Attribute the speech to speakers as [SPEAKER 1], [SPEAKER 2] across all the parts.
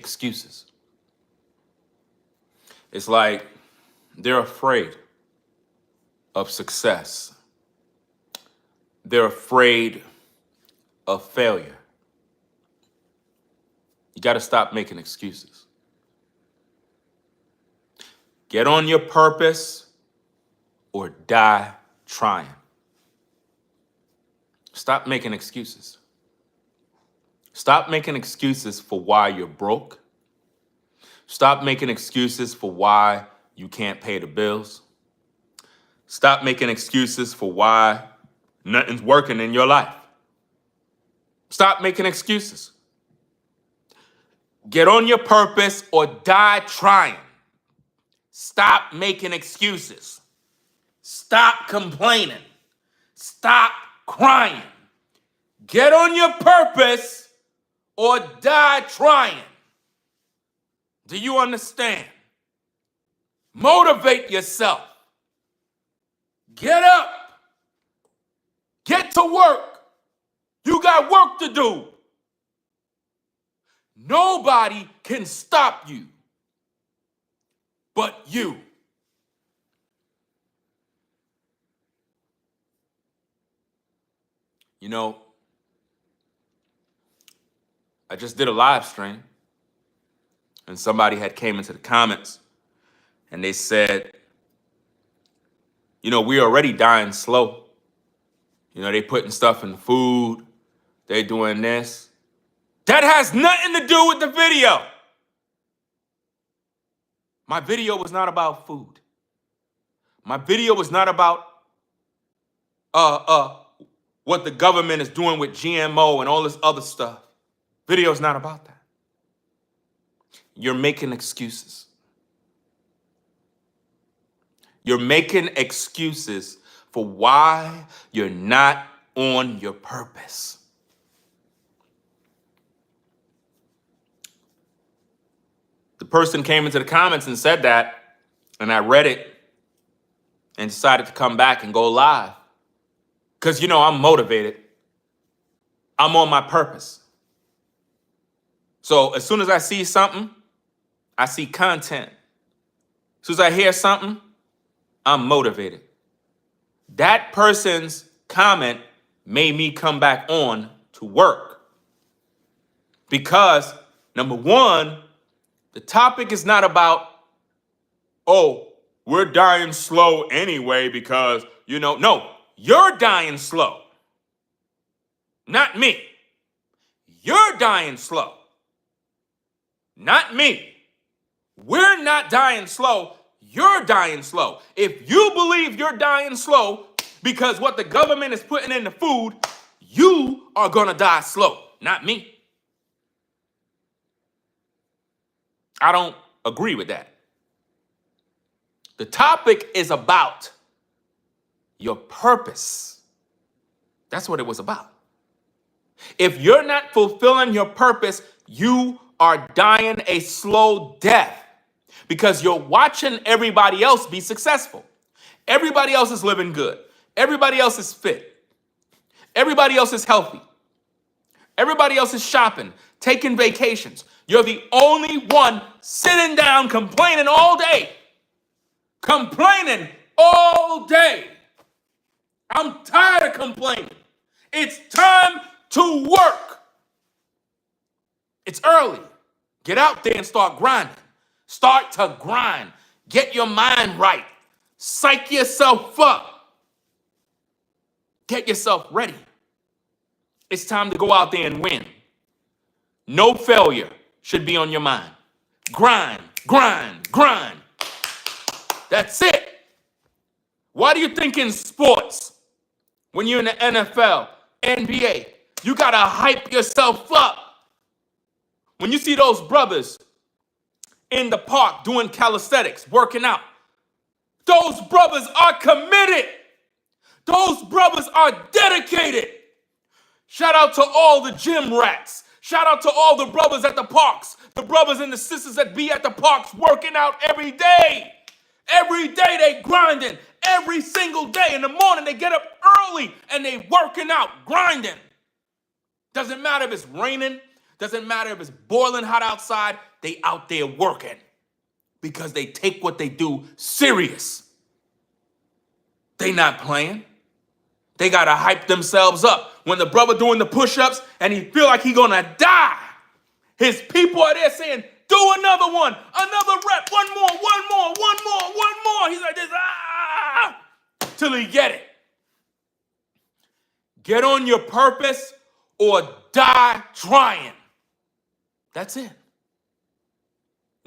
[SPEAKER 1] excuses. It's like they're afraid of success. They're afraid of failure. You got to stop making excuses. Get on your purpose or die trying. Stop making excuses. Stop making excuses for why you're broke. Stop making excuses for why you can't pay the bills. Stop making excuses for why nothing's working in your life. Stop making excuses. Get on your purpose or die trying. Stop making excuses. Stop complaining. Stop crying. Get on your purpose or die trying. Do you understand? Motivate yourself. Get up. Get to work. You got work to do. Nobody can stop you but you. You know, I just did a live stream and somebody had came into the comments and they said, you know, we're already dying slow. You know, they putting stuff in the food. They doing this. That has nothing to do with the video. My video was not about food. My video was not about what the government is doing with GMO and all this other stuff. Video is not about that. You're making excuses. You're making excuses for why you're not on your purpose. The person came into the comments and said that, and I read it and decided to come back and go live. Because, you know, I'm motivated. I'm on my purpose. So as soon as I see something, I see content. As soon as I hear something, I'm motivated. That person's comment made me come back on to work. Because, number one, the topic is not about, oh, we're dying slow anyway because, you know, no, you're dying slow. Not me. You're dying slow. Not me. We're not dying slow. You're dying slow. If you believe you're dying slow because what the government is putting in the food, you are going to die slow, not me. I don't agree with that. The topic is about your purpose. That's what it was about. If you're not fulfilling your purpose, you are dying a slow death because you're watching everybody else be successful. Everybody else is living good. Everybody else is fit. Everybody else is healthy. Everybody else is shopping, taking vacations. You're the only one sitting down complaining all day. Complaining all day. I'm tired of complaining. It's time to work. It's early. Get out there and start grinding. Start to grind. Get your mind right. Psych yourself up. Get yourself ready. It's time to go out there and win. No failure should be on your mind. Grind, grind, grind. That's it. Why do you think in sports, when you're in the NFL, NBA, you gotta hype yourself up? When you see those brothers in the park doing calisthenics, working out, those brothers are committed. Those brothers are dedicated. Shout out to all the gym rats. Shout out to all the brothers at the parks, the brothers and the sisters that be at the parks working out every day. Every day they grinding. Every single day in the morning they get up early and they working out, grinding. Doesn't matter if it's raining. Doesn't matter if it's boiling hot outside. they out there working because they take what they do serious. They not playing. They got to hype themselves up. When the brother doing the push-ups and he feel like he gonna die, his people are there saying, do another one, another rep, one more, one more, one more, one more. He's like this, till he get it. Get on your purpose or die trying. That's it.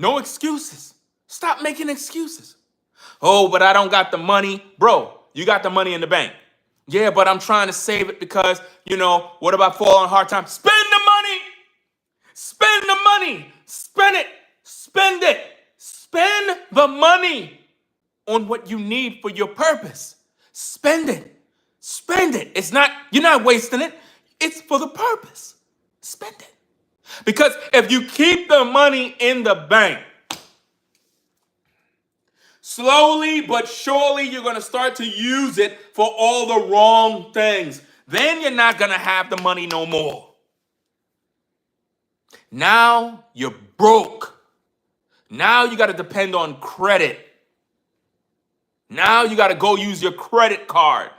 [SPEAKER 1] No excuses. Stop making excuses. Oh, but I don't got the money. Bro, you got the money in the bank. Yeah, but I'm trying to save it because, what about falling on hard times? Spend the money. Spend the money. Spend it. Spend it. Spend the money on what you need for your purpose. Spend it. Spend it. You're not wasting it. It's for the purpose. Spend it. Because if you keep the money in the bank, slowly but surely you're going to start to use it for all the wrong things. Then you're not going to have the money no more. Now you're broke. Now you got to depend on credit. Now you got to go use your credit card.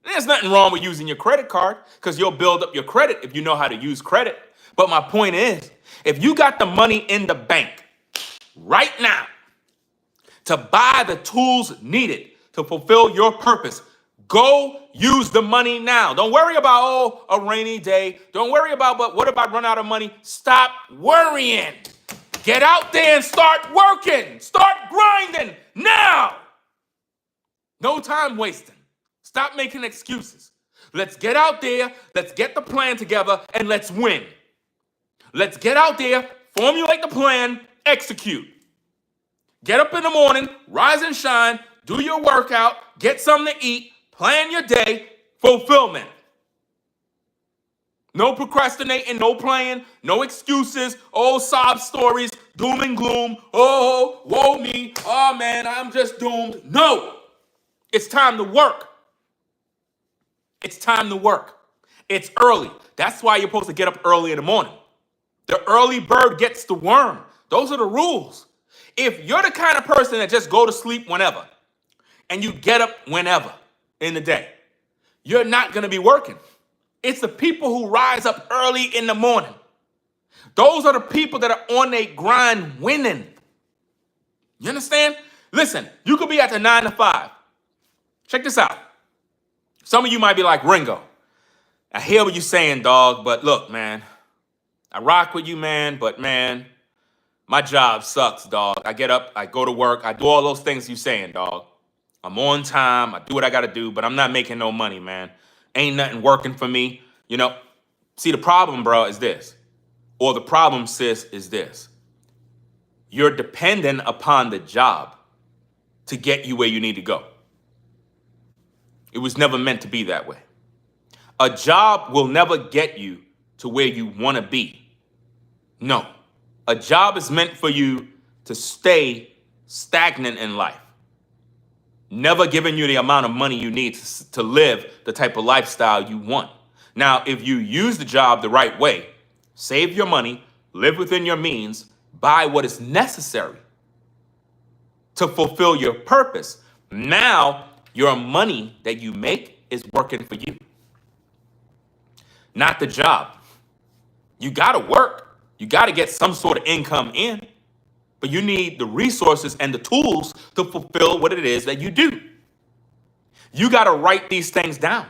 [SPEAKER 1] There's nothing wrong with using your credit card because you'll build up your credit if you know how to use credit. But my point is, if you got the money in the bank right now to buy the tools needed to fulfill your purpose, go use the money now. Don't worry about, a rainy day. Don't worry about, but what if I run out of money? Stop worrying. Get out there and start working. Start grinding now. No time wasting. Stop making excuses. Let's get out there, let's get the plan together, and let's win. Let's get out there, formulate the plan, execute. Get up in the morning, rise and shine, do your workout, get something to eat, plan your day, fulfillment. No procrastinating, no playing, no excuses, sob stories, doom and gloom, woe me, oh man, I'm just doomed. No, it's time to work. It's time to work. It's early. That's why you're supposed to get up early in the morning. The early bird gets the worm. Those are the rules. If you're the kind of person that just go to sleep whenever and you get up whenever in the day, you're not going to be working. It's the people who rise up early in the morning. Those are the people that are on their grind winning. You understand? Listen, you could be at the 9 to 5. Check this out. Some of you might be like, Ringo, I hear what you're saying, dog, but look, man, I rock with you, man, but man, my job sucks, dog. I get up, I go to work, I do all those things you're saying, dog. I'm on time, I do what I gotta do, but I'm not making no money, man. Ain't nothing working for me. See, the problem, bro, is this. Or the problem, sis, is this. You're dependent upon the job to get you where you need to go. It was never meant to be that way. A job will never get you to where you want to be. No. A job is meant for you to stay stagnant in life, never giving you the amount of money you need to live the type of lifestyle you want. Now, if you use the job the right way, save your money, live within your means, buy what is necessary to fulfill your purpose, now your money that you make is working for you, not the job. You got to work. You got to get some sort of income in, but you need the resources and the tools to fulfill what it is that you do. You got to write these things down.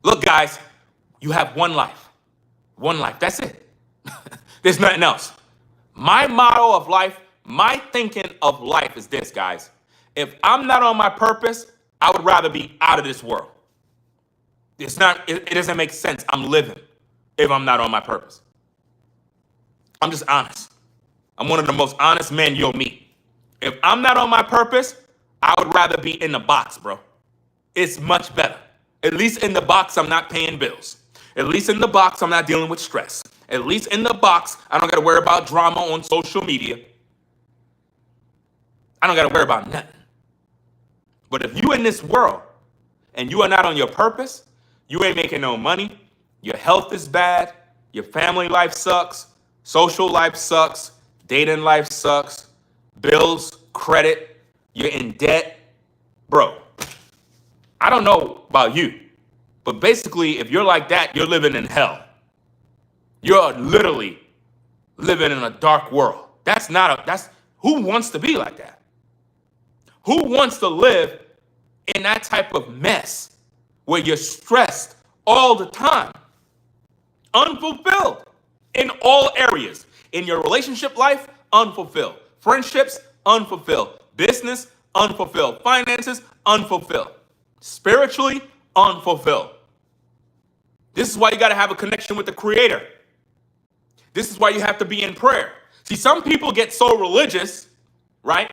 [SPEAKER 1] Look, guys, you have one life. One life. That's it. There's nothing else. My motto of life, my thinking of life is this, guys. If I'm not on my purpose, I would rather be out of this world. It doesn't make sense. I'm living if I'm not on my purpose. I'm just honest. I'm one of the most honest men you'll meet. If I'm not on my purpose, I would rather be in the box, bro. It's much better. At least in the box, I'm not paying bills. At least in the box, I'm not dealing with stress. At least in the box, I don't got to worry about drama on social media. I don't got to worry about nothing. But if you in this world and you are not on your purpose, you ain't making no money, your health is bad, your family life sucks, Social life sucks. Dating life sucks. Bills, credit, you're in debt. Bro, I don't know about you, but basically, if you're like that, you're living in hell. You're literally living in a dark world. Who wants to be like that? Who wants to live in that type of mess where you're stressed all the time, unfulfilled in all areas? In your relationship life, unfulfilled. Friendships, unfulfilled. Business, unfulfilled. Finances, unfulfilled. Spiritually, unfulfilled. This is why you got to have a connection with the Creator. This is why you have to be in prayer. See, some people get so religious, right?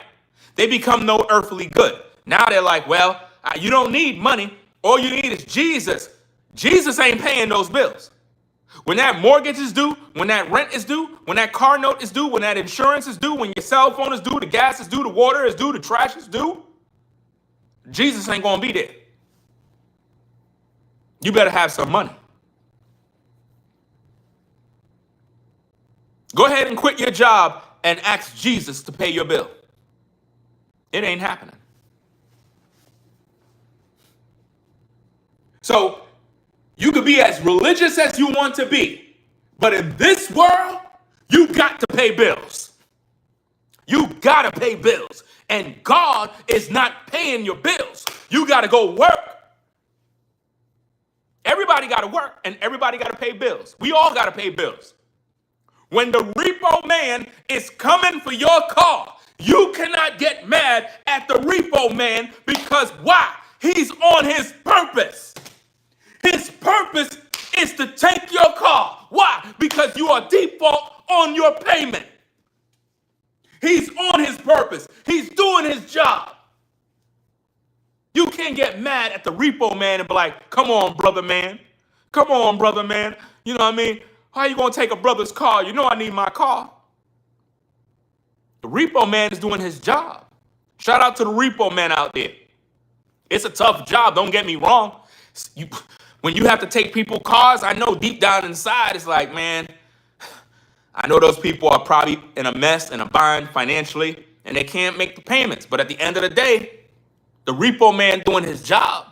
[SPEAKER 1] They become no earthly good. Now they're like, well, you don't need money. All you need is Jesus. Jesus ain't paying those bills. When that mortgage is due, when that rent is due, when that car note is due, when that insurance is due, when your cell phone is due, the gas is due, the water is due, the trash is due, Jesus ain't going to be there. You better have some money. Go ahead and quit your job and ask Jesus to pay your bill. It ain't happening. So you could be as religious as you want to be, but in this world, you got to pay bills. You got to pay bills. And God is not paying your bills. You got to go work. Everybody got to work and everybody got to pay bills. We all got to pay bills. When the repo man is coming for your car, you cannot get mad at the repo man because why? He's on his purpose. His purpose is to take your car. Why? Because you are default on your payment. He's on his purpose. He's doing his job. You can't get mad at the repo man and be like, come on, brother man. Come on, brother man. You know what I mean? How you going to take a brother's car? You know I need my car. The repo man is doing his job. Shout out to the repo man out there. It's a tough job, don't get me wrong. When you have to take people's cars, I know deep down inside it's like, man, I know those people are probably in a mess, in a bind financially, and they can't make the payments. But at the end of the day, the repo man doing his job.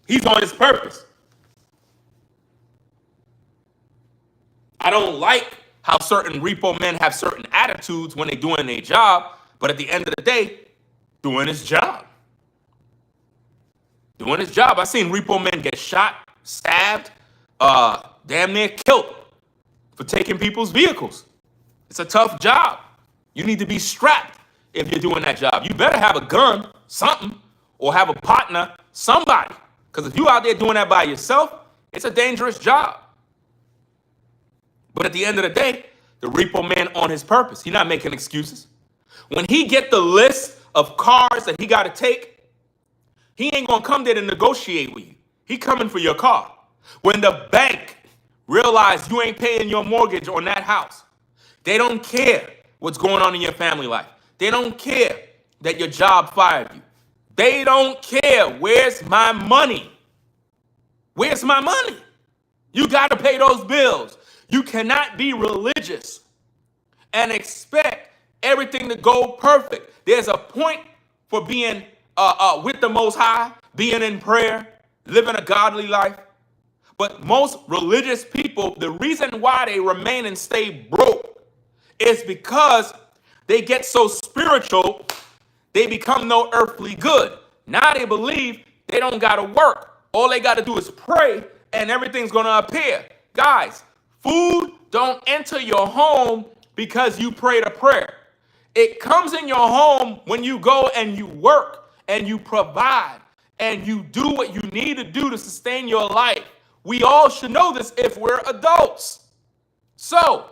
[SPEAKER 1] He's on his purpose. I don't like how certain repo men have certain attitudes when they're doing their job, but at the end of the day, doing his job. Doing his job. I've seen repo men get shot, stabbed, damn near killed for taking people's vehicles. It's a tough job. You need to be strapped if you're doing that job. You better have a gun, something, or have a partner, somebody. Because if you're out there doing that by yourself, it's a dangerous job. But at the end of the day, the repo man on his purpose. He's not making excuses. When he get the list of cars that he got to take, he ain't going to come there to negotiate with you. He coming for your car. When the bank realize you ain't paying your mortgage on that house, they don't care what's going on in your family life. They don't care that your job fired you. They don't care. Where's my money? Where's my money? You got to pay those bills. You cannot be religious and expect everything to go perfect. There's a point for being with the Most High, being in prayer, living a godly life. But most religious people, the reason why they remain and stay broke is because they get so spiritual, they become no earthly good. Now they believe they don't got to work. All they got to do is pray and everything's going to appear. Guys, food don't enter your home because you prayed a prayer. It comes in your home when you go and you work and you provide and you do what you need to do to sustain your life. We all should know this if we're adults. So,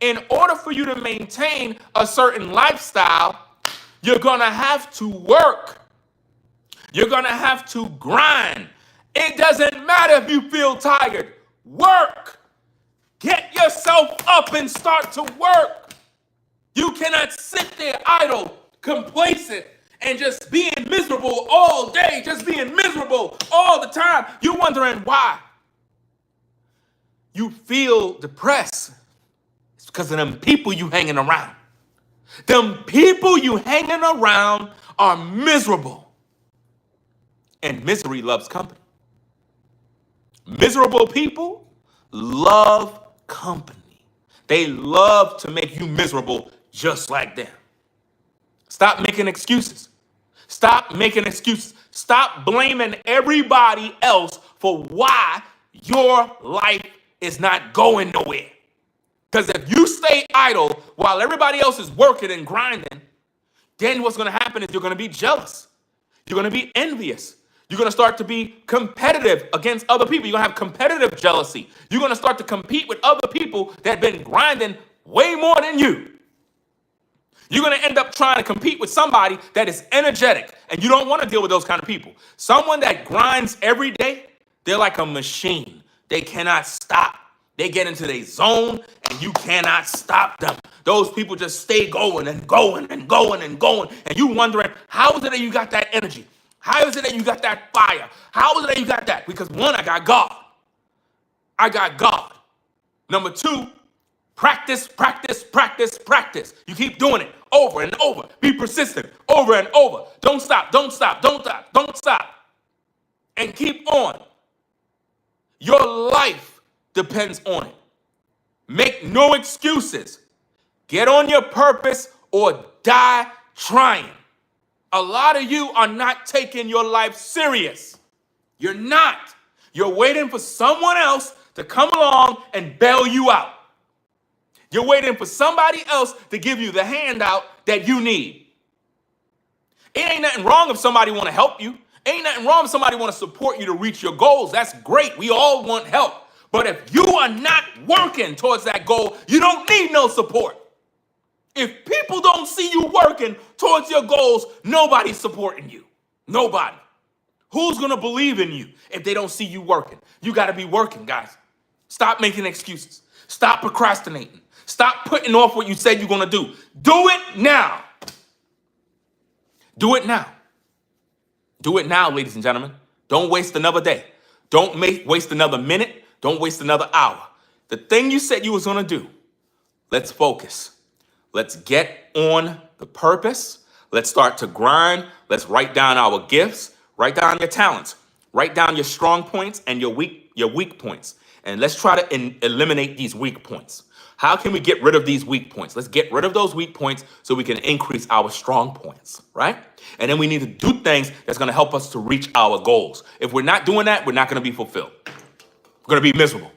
[SPEAKER 1] in order for you to maintain a certain lifestyle, you're going to have to work. You're going to have to grind. It doesn't matter if you feel tired. Work. Get yourself up and start to work. You cannot sit there idle, complacent, and just being miserable all day, just being miserable all the time. You're wondering why. You feel depressed. It's because of them people you hanging around. Them people you hanging around are miserable. And misery loves company. Miserable people love company. They love to make you miserable just like them. Stop making excuses. Stop making excuses. Stop blaming everybody else for why your life is not going nowhere. Because if you stay idle while everybody else is working and grinding, then what's going to happen is you're going to be jealous. You're going to be envious. You're going to start to be competitive against other people. You're going to have competitive jealousy. You're going to start to compete with other people that have been grinding way more than you. You're going to end up trying to compete with somebody that is energetic, and you don't want to deal with those kind of people. Someone that grinds every day, they're like a machine. They cannot stop. They get into their zone, and you cannot stop them. Those people just stay going and going and going and going, and you wondering, how is it that you got that energy? How is it that you got that fire? How is it that you got that? Because one, I got God. I got God. Number two, practice, practice, practice, practice. You keep doing it over and over. Be persistent over and over. Don't stop, don't stop, don't stop, don't stop. And keep on. Your life depends on it. Make no excuses. Get on your purpose or die trying. A lot of you are not taking your life serious. You're not. You're waiting for someone else to come along and bail you out. You're waiting for somebody else to give you the handout that you need. It ain't nothing wrong if somebody want to help you. Ain't nothing wrong if somebody want to support you to reach your goals. That's great. We all want help. But if you are not working towards that goal, you don't need no support. If people don't see you working towards your goals, nobody's supporting you. Nobody. Who's going to believe in you if they don't see you working? You got to be working, guys. Stop making excuses. Stop procrastinating. Stop putting off what you said you're going to do. Do it now. Do it now. Do it now, ladies and gentlemen. Don't waste another day. Don't waste another minute. Don't waste another hour. The thing you said you was going to do, let's focus. Let's get on the purpose. Let's start to grind. Let's write down our gifts. Write down your talents. Write down your strong points and your weak points. And let's try to eliminate these weak points. How can we get rid of these weak points? Let's get rid of those weak points so we can increase our strong points, right? And then we need to do things that's going to help us to reach our goals. If we're not doing that, we're not going to be fulfilled. We're going to be miserable.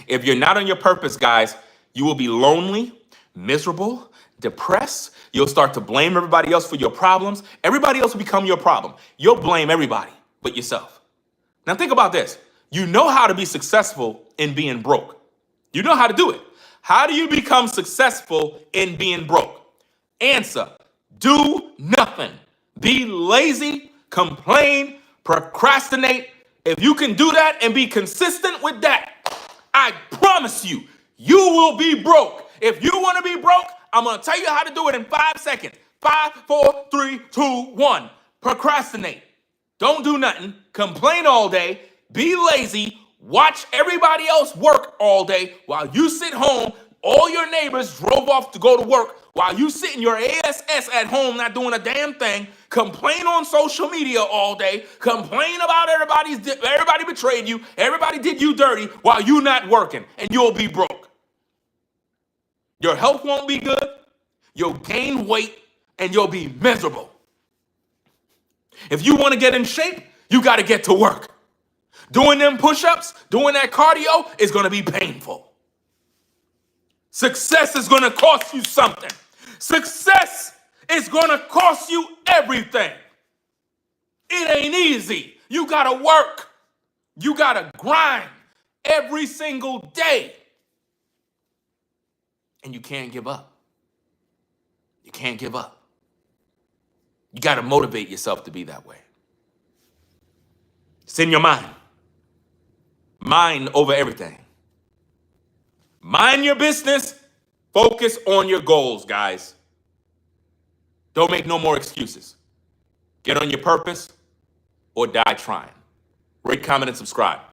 [SPEAKER 1] If you're not on your purpose, guys, you will be lonely, miserable, depressed. You'll start to blame everybody else for your problems. Everybody else will become your problem. You'll blame everybody but yourself. Now think about this. You know how to be successful in being broke. You know how to do it. How do you become successful in being broke? Answer: do nothing. Be lazy, complain, procrastinate. If you can do that and be consistent with that, I promise you, you will be broke. If you want to be broke, I'm going to tell you how to do it in 5 seconds. 5, 4, 3, 2, 1. Procrastinate. Don't do nothing. Complain all day. Be lazy. Watch everybody else work all day while you sit home. All your neighbors drove off to go to work while you sit in your ASS at home not doing a damn thing. Complain on social media all day. Complain about everybody betrayed you. Everybody did you dirty while you not working, and you'll be broke. Your health won't be good. You'll gain weight, and you'll be miserable. If you want to get in shape, you got to get to work. Doing them push-ups, doing that cardio is going to be painful. Success is going to cost you something. Success is going to cost you everything. It ain't easy. You got to work. You got to grind every single day. And you can't give up. You can't give up. You got to motivate yourself to be that way. It's in your mind. Mind over everything. Mind your business. Focus on your goals, guys. Don't make no more excuses. Get on your purpose or die trying. Rate, comment, and subscribe.